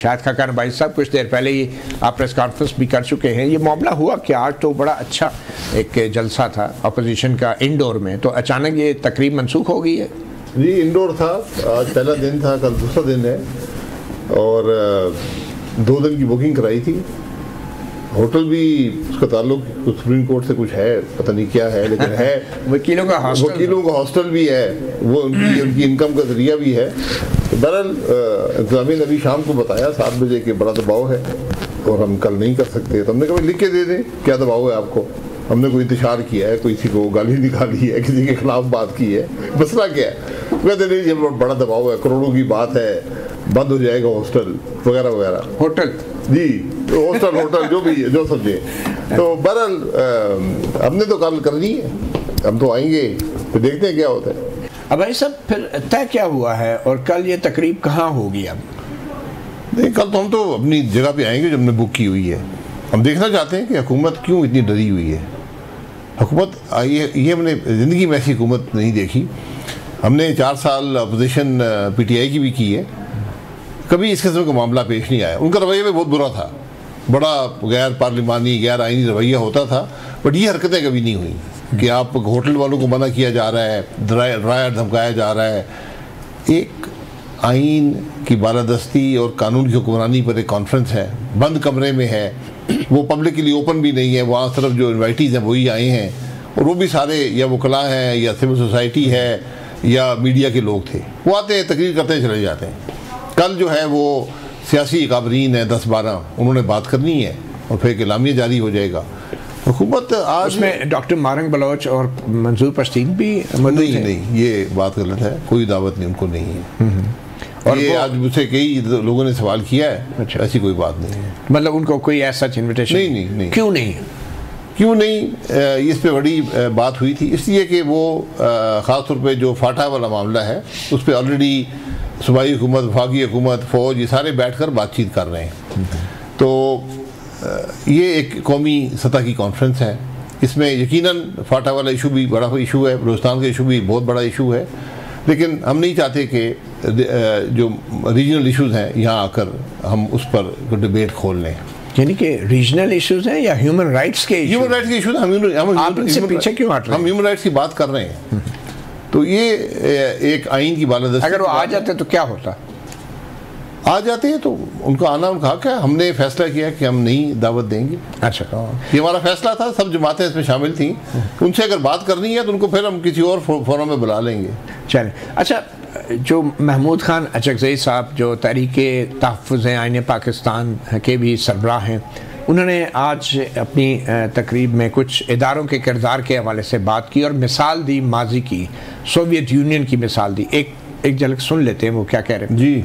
शाहिद खाकान भाई साहब कुछ देर पहले ही आप प्रेस कॉन्फ्रेंस भी कर चुके हैं। ये मामला हुआ कि आज तो बड़ा अच्छा एक जलसा था अपोजिशन का इंडोर में, तो अचानक ये तकरीब मनसूख हो गई है। जी, इंडोर था, आज पहला दिन था, कल दूसरा दिन है और 2 दिन की बुकिंग कराई थी। होटल भी उसका ताल्लुक सुप्रीम कोर्ट से कुछ है, पता नहीं क्या है, लेकिन है वकीलों का हॉस्टल भी है, वो उनकी इनकम का जरिया भी है। तो बहरहाल इंतजामिया ने अभी शाम को बताया 7 बजे के बड़ा दबाव है और हम कल नहीं कर सकते। तो हमने कहा लिख के दे दें क्या दबाव है आपको। हमने कोई इंतशार किया है, किसी को गाली निकाली है, किसी के खिलाफ बात की है, मसला क्या है? कहते नहीं, ये बड़ा दबाव है, करोड़ों की बात है, बंद हो जाएगा हॉस्टल वगैरह वगैरह। होटल जी, होटल जो भी है, जो समझे। तो बहरहाल हमने तो कल करनी है, हम तो आएंगे, तो देखते हैं क्या होता है। अब भाई साहब फिर तय क्या हुआ है और कल ये तकरीब कहाँ होगी? अब नहीं, कल तो हम तो अपनी जगह पे आएंगे जो हमने बुक की हुई है। हम देखना चाहते हैं कि हुकूमत क्यों इतनी डरी हुई है। हुकूमत ये हमने ज़िंदगी में ऐसी हुकूमत नहीं देखी। हमने 4 साल अपोजिशन PTI की भी की है, कभी इस किस्म का मामला पेश नहीं आया। उनका रवैया भी बहुत बुरा था, बड़ा गैर पार्लिमानी गैर आइनी रवैया होता था, बट ये हरकतें कभी नहीं हुई कि आप होटल वालों को मना किया जा रहा है, ड्रायर धमकाया जा रहा है। एक आइन की बालादस्ती और कानून की हुक्मरानी पर एक कॉन्फ्रेंस है, बंद कमरे में है, वो पब्लिक के लिए ओपन भी नहीं है, वहाँ सिर्फ जो इन्वाइटीज़ हैं वही आए हैं, और वो भी सारे या वकला हैं या सिविल सोसाइटी है या मीडिया के लोग थे। वो आते हैं, तकरीर करते चले जाते हैं। कल जो है वो सियासी काबरीन है 10-12, उन्होंने बात करनी है और फिर इलामिया जारी हो जाएगा। हुकूमत आज उसमें डॉक्टर मारंग बलोच और मंजूर पश्तीन भी नहीं, ये बात गलत है, कोई दावत नहीं, उनको नहीं है। और ये आज मुझसे कई लोगों ने सवाल किया है। अच्छा। ऐसी कोई बात नहीं है, मतलब उनको कोई ऐसा इन्विटेशन नहीं। क्यों नहीं? इस पे बड़ी बात हुई थी, इसलिए कि वो ख़ास तौर पे जो फाटा वाला मामला है उस पर ऑलरेडी सूबाई हुकूमत, वफाकी हुकूमत, फ़ौज, ये सारे बैठकर बातचीत कर रहे हैं। तो ये एक कौमी सतह की कॉन्फ्रेंस है, इसमें यकीनन फाटा वाला इशू भी बड़ा इशू है, बलूचिस्तान का इशू भी बहुत बड़ा इशू है, लेकिन हम नहीं चाहते कि जो रीजनल इशूज़ हैं यहाँ आकर हम उस पर डिबेट खोल लें। यानी कि रीजनल इश्यूज हैं या ह्यूमन राइट्स के ह्यूमन राइट्स के इशूज़? हम पीछे क्यों हट रहे हैं? हम ह्यूमन राइट्स की बात कर रहे हैं। तो ये एक आइन की बालादस्ती। अगर वो आ जाते तो क्या होता? आ जाते हैं तो उनका आना उनका हक है। हमने फैसला किया कि हम नहीं दावत देंगे। अच्छा, ये हमारा फैसला था, सब जमातें इसमें शामिल थी। उनसे अगर बात करनी है तो उनको फिर हम किसी और फोरम में बुला लेंगे। चलें। अच्छा, जो महमूद खान अचकज़ई साहब जो तहरीके तहफ़्फ़ुज़ आइन पाकिस्तान के भी सरबराह हैं, उन्होंने आज अपनी तकरीब में कुछ इदारों के किरदार के हवाले से बात की और मिसाल दी, माजी की सोवियत यूनियन की मिसाल दी। एक झलक सुन लेते हैं वो क्या कह रहे हैं। जी,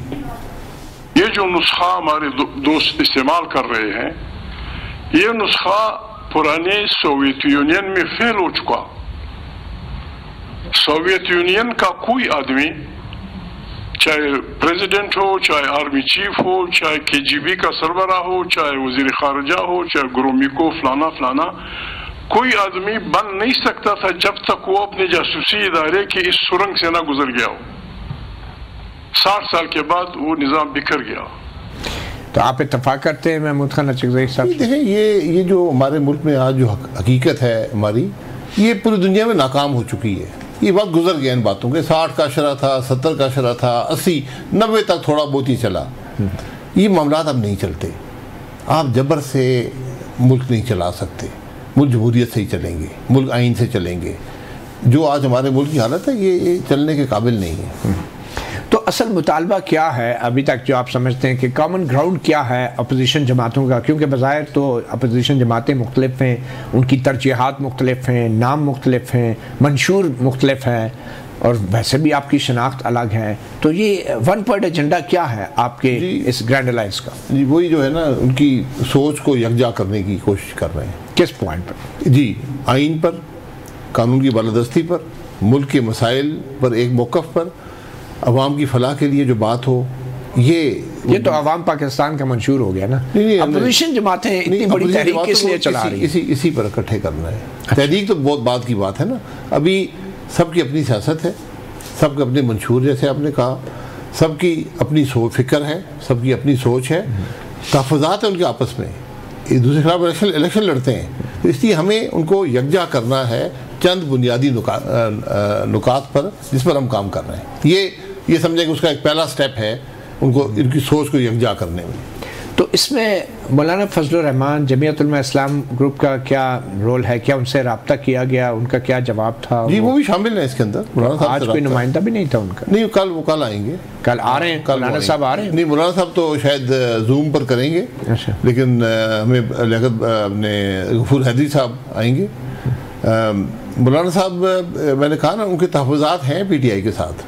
ये जो नुस्खा हमारे दोस्त इस्तेमाल कर रहे हैं, ये नुस्खा पुराने सोवियत यूनियन में फेल हो चुका। सोवियत यूनियन का कोई आदमी, चाहे प्रेसिडेंट हो, चाहे आर्मी चीफ हो, चाहे KGB का सरबरा हो, चाहे वजीर खारजा हो, चाहे ग्रोमिको फलाना, कोई आदमी बन नहीं सकता था जब तक वो अपने जासूसी इदारे की इस सुरंग से ना गुजर गया हो। 60 साल के बाद वो निज़ाम बिखर गया। तो आप इत्तेफाक करते हैं महमूद खान अचकज़ई साहब? देखें, ये जो हमारे मुल्क में आज जो हकीकत है हमारी, ये पूरी दुनिया में नाकाम हो चुकी है। ये वक्त गुजर गया इन बातों के। 60 का शरा था, 70 का शरा था, 80, 90 तक थोड़ा बहुत ही चला। ये मामलात अब नहीं चलते। आप जबर से मुल्क नहीं चला सकते, मुल्क जमहूरियत से ही चलेंगे, मुल्क आइन से चलेंगे। जो आज हमारे मुल्क की हालत है ये चलने के काबिल नहीं है। तो असल मुतालबा क्या है अभी तक जो आप समझते हैं कि कॉमन ग्राउंड क्या है अपोजिशन जमातों का? क्योंकि बज़ाहिर तो अपोजिशन जमातें मुख्तलिफ हैं, उनकी तरजीहात मुख्तलिफ हैं, नाम मुख्तलिफ हैं, मंशूर मुख्तलिफ हैं और वैसे भी आपकी शनाख्त अलग है। तो ये वन पॉइंट एजेंडा क्या है आपके इस ग्रैंड अलायंस का? जी, वही जो है ना, उनकी सोच को यकजा करने की कोशिश कर रहे हैं। किस पॉइंट पर? जी, आइन पर, कानून की बालादस्ती पर, मुल्क के मसाइल पर, एक मौक़िफ़ पर, अवाम की फलाह के लिए जो बात हो। ये तो अवाम पाकिस्तान का मंशूर हो गया ना। अपोजिशन जमातें इतनी बड़ी तहरीक इसलिए चला रही है, इसी पर इकट्ठे करना है। अच्छा। तहरीक तो बहुत बात की बात है ना। अभी सबकी अपनी सियासत है, सबके अपने मंशूर, जैसे आपने कहा। सबकी अपनी सोच फिक्र है, सबकी अपनी सोच है, तहफ़्फ़ुज़ात है उनके आपस में, एक दूसरे के खिलाफ इलेक्शन लड़ते हैं। तो इसलिए हमें उनको यकजा करना है चंद बुनियादी नुकात पर जिस पर हम काम कर रहे हैं। ये समझें कि उसका एक पहला स्टेप है उनको इनकी सोच को यकजा करने में। तो इसमें मौलाना फजलुर रहमान जमीयत उलमा इस्लाम ग्रुप का क्या रोल है? क्या उनसे रब्ता किया गया? उनका क्या जवाब था? जी वो भी शामिल है इसके अंदर। आज कोई नुमाइंदा भी नहीं था उनका? नहीं, वो कल आएंगे। कल आ रहे हैं? मौलाना साहब आ रहे हैं? नहीं, मौलाना साहब तो शायद जूम पर करेंगे। अच्छा। लेकिन हमें लियाकत अपने गफूर हैदरी साहब आएंगे। मौलाना साहब मैंने कहा ना उनके तहफ़्फ़ुज़ात हैं PTI के साथ।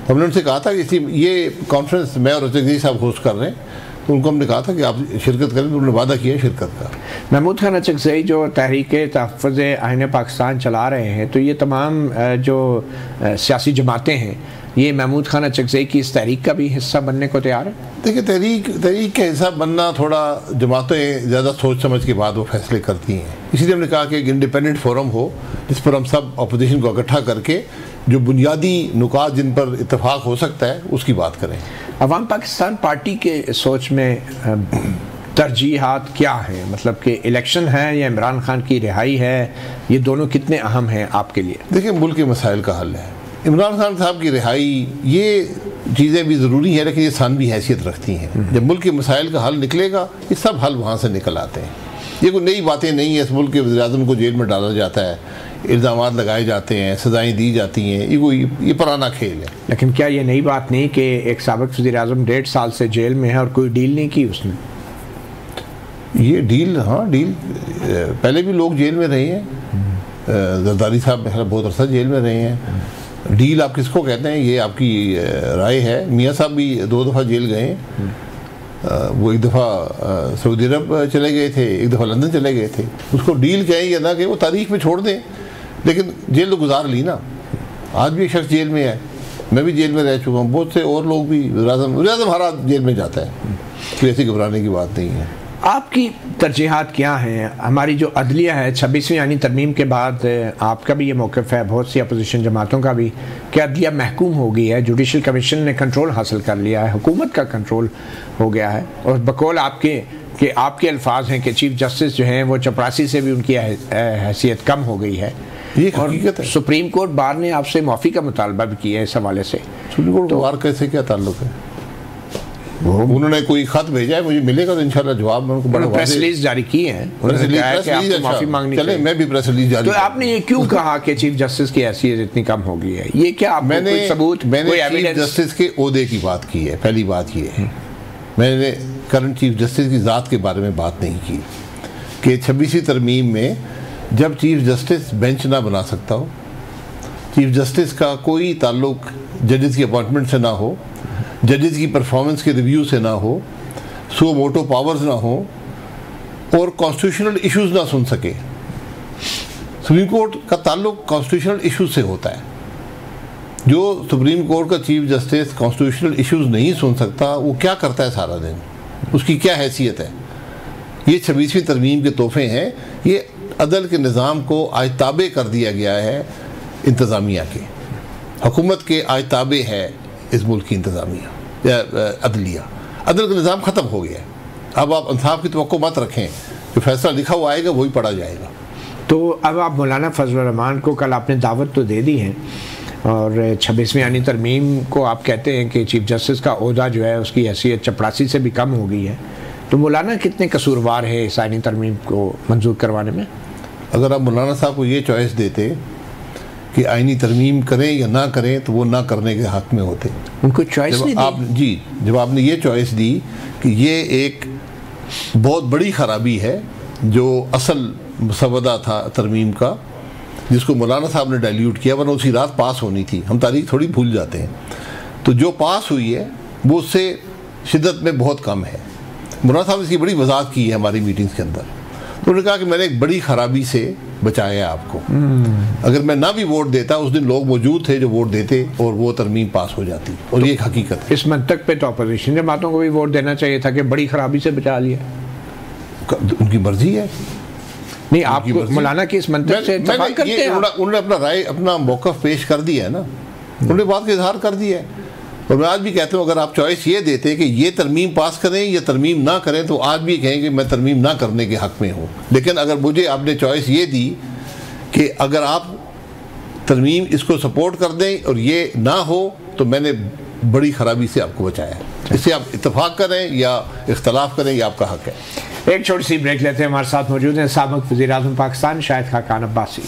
हमने उनसे कहा था कि इसलिए ये कॉन्फ्रेंस मैं और रचकज़ई साहब होस्ट कर रहे हैं, तो उनको हमने कहा था कि आप शिरकत करें, तो उन्होंने वादा किया शिरकत का। महमूद खान रचकज़ई जो तहरीक तहफ़्फ़ुज़ आईन पाकिस्तान चला रहे हैं, तो ये तमाम जो सियासी जमातें हैं ये महमूद खान रचकज़ई की इस तहरीक का भी हिस्सा बनने को तैयार है? देखिए, तहरीक का हिस्सा बनना थोड़ा जमातें ज़्यादा सोच समझ के बाद वो फैसले करती हैं। इसीलिए हमने कहा कि एक इंडिपेंडेंट फोरम हो जिस पर हम सब अपोजिशन को इकट्ठा करके जो बुनियादी नुकात जिन पर इत्तेफाक हो सकता है उसकी बात करें। अवाम पाकिस्तान पार्टी के सोच में तरजीहात क्या हैं? मतलब कि इलेक्शन है या इमरान खान की रिहाई है, ये दोनों कितने अहम हैं आपके लिए? देखिए, मुल्क के मसाइल का हल है। इमरान खान साहब की रिहाई, ये चीज़ें भी ज़रूरी हैं लेकिन ये सानवी हैसियत रखती हैं। जब मुल्क के मसाइल का हल निकलेगा ये सब हल वहाँ से निकल आते हैं। ये कोई नई बातें नहीं है। इस मुल्क के वज़ीर-ए-आज़म को जेल में डाला जाता है, इल्ज़ामात लगाए जाते हैं, सज़ाएँ दी जाती हैं, ये पुराना खेल है। लेकिन क्या ये नई बात नहीं कि एक साबिक़ वज़ीर-ए-आज़म 1.5 साल से जेल में है और कोई डील नहीं की उसने? ये डील, हाँ डील, पहले भी लोग जेल में रहे हैं। जरदारी साहब बहुत अर्सा जेल में रहे हैं। डील आप किसको कहते हैं ये आपकी राय है। मियाँ साहब भी 2 दफ़ा जेल गए हैं। वो एक दफ़ा सऊदी अरब चले गए थे, एक दफ़ा लंदन चले गए थे। उसको डील कहेंगे ना कि वो तारीख में छोड़ दें, लेकिन जेल तो गुजार ली ना। आज भी एक शख्स जेल में है, मैं भी जेल में रह चुका हूँ, बहुत से और लोग भी। वज़ीर-ए-आज़म हर आज जेल में जाता है, कोई ऐसी घबराने की बात नहीं है। आपकी तरजीहात क्या हैं? हमारी जो अदलिया है 26वीं आईनी तरमीम के बाद आपका भी ये मौक़िफ़ है, बहुत सी अपोजिशन जमातों का भी, कि अदलिया महकूम हो गई है, जुडिशल कमीशन ने कंट्रोल हासिल कर लिया है, हुकूमत का कंट्रोल हो गया है। और बकौल आपके अल्फाज हैं कि चीफ जस्टिस जो हैं वो चपरासी से भी उनकी हैसियत कम हो गई है। ये हकीकत है। सुप्रीम कोर्ट बार ने आपसे माफ़ी का मुतालबा भी किया है इस हवाले से। सुप्रीम कोर्ट बार कैसे क्या ताल्लुक़ है? उन्होंने कोई खत भेजा है, मुझे मिलेगा तो इंशाल्लाह जवाब मैं उनको प्रेस रिलीज जारी की है। माफी मांगनी चले, मैं भी प्रेस रिलीज जारी। तो आपने ये क्यों कहा कि चीफ जस्टिस की हैसियत इतनी कम हो गई है? ये क्या मैंने सबूत, मैंने चीफ जस्टिस के ओहदे की बात की है। पहली बात ये है, मैंने करंट चीफ जस्टिस की ज़ात के बारे में बात नहीं की कि 26वीं तरमीम में जब चीफ जस्टिस बेंच ना बना सकता हो, चीफ जस्टिस का कोई ताल्लुक जजेस की अपॉइंटमेंट से ना हो, जजेस की परफॉर्मेंस के रिव्यू से ना हो, सो मोटो पावर्स ना हो और कॉन्स्टिट्यूशनल इश्यूज ना सुन सके। सुप्रीम कोर्ट का ताल्लुक कॉन्स्टिट्यूशनल इश्यूज से होता है। जो सुप्रीम कोर्ट का चीफ जस्टिस कॉन्स्टिट्यूशनल इश्यूज नहीं सुन सकता, वो क्या करता है सारा दिन? उसकी क्या हैसियत है? ये 26वीं तरमीम के तोहफे हैं। ये अदल के निज़ाम को आज ताबे कर दिया गया है इंतज़ामिया के, हुकूमत के आज ताबे है इस मुल्क की इंतज़ामिया या अदलिया। अदल का निज़ाम ख़त्म हो गया है। अब आप इंसाफ की तवक्को मत रखें, जो फैसला लिखा हुआ आएगा वही पढ़ा जाएगा। तो अब आप मौलाना फजलुर रहमान को कल आपने दावत तो दे दी है, और 26वीं आईनी तरमीम को आप कहते हैं कि चीफ जस्टिस का ओहदा जो है उसकी हैसियत चपरासी से भी कम हो गई है। तो मौलाना कितने कसूरवार है इस आईनी तरमीम को मंजूर करवाने में? अगर आप मौलाना साहब को ये चॉइस देते कि आईनी तरमीम करें या ना करें, तो वो ना करने के हक़ में होते। उनको चॉइस नहीं दी? जब आपने ये चॉइस दी कि ये एक बहुत बड़ी ख़राबी है जो असल मसवदा था तरमीम का, जिसको मौलाना साहब ने डाइल्यूट किया, वरना उसी रात पास होनी थी। हम तारीख थोड़ी भूल जाते हैं। तो जो पास हुई है वो उससे शिद्दत में बहुत कम है। मौलाना साहब ने इसकी बड़ी वजाहत की है हमारी मीटिंग्स के अंदर। तो उन्होंने कहा कि मैंने एक बड़ी ख़राबी से बचाया आपको। अगर मैं ना भी वोट देता, उस दिन लोग मौजूद थे जो वोट देते और वो तरमीम पास हो जाती। और तो ये एक हकीकत है। इस मंतक पे तो अपोजिशन जमातों को भी वोट देना चाहिए था कि बड़ी ख़राबी से बचा लिया। उनकी मर्जी है। नहीं, आपको मौलाना की इस मंतक से इत्तेफाक करते हैं? उन्होंने अपना राय, अपना मौक़िफ़ पेश कर दिया है ना, उन्होंने बात का इजहार कर दिया है। और मैं आज भी कहता हूँ, अगर आप चॉइस ये देते कि ये तरमीम पास करें या तरमीम ना करें, तो आज भी कहेंगे मैं तरमीम ना करने के हक़ में हूँ। लेकिन अगर मुझे आपने चॉइस ये दी कि अगर आप तरमीम इसको सपोर्ट कर दें और ये ना हो, तो मैंने बड़ी ख़राबी से आपको बचाया। इससे आप इत्तेफाक करें या इख्तलाफ करें, यह आपका हक़ है। एक छोटी सी ब्रेक लेते हैं। हमारे साथ मौजूद हैं साबिक़ वज़ीर-ए-आज़म पाकिस्तान शाहिद खाकान अब्बासी।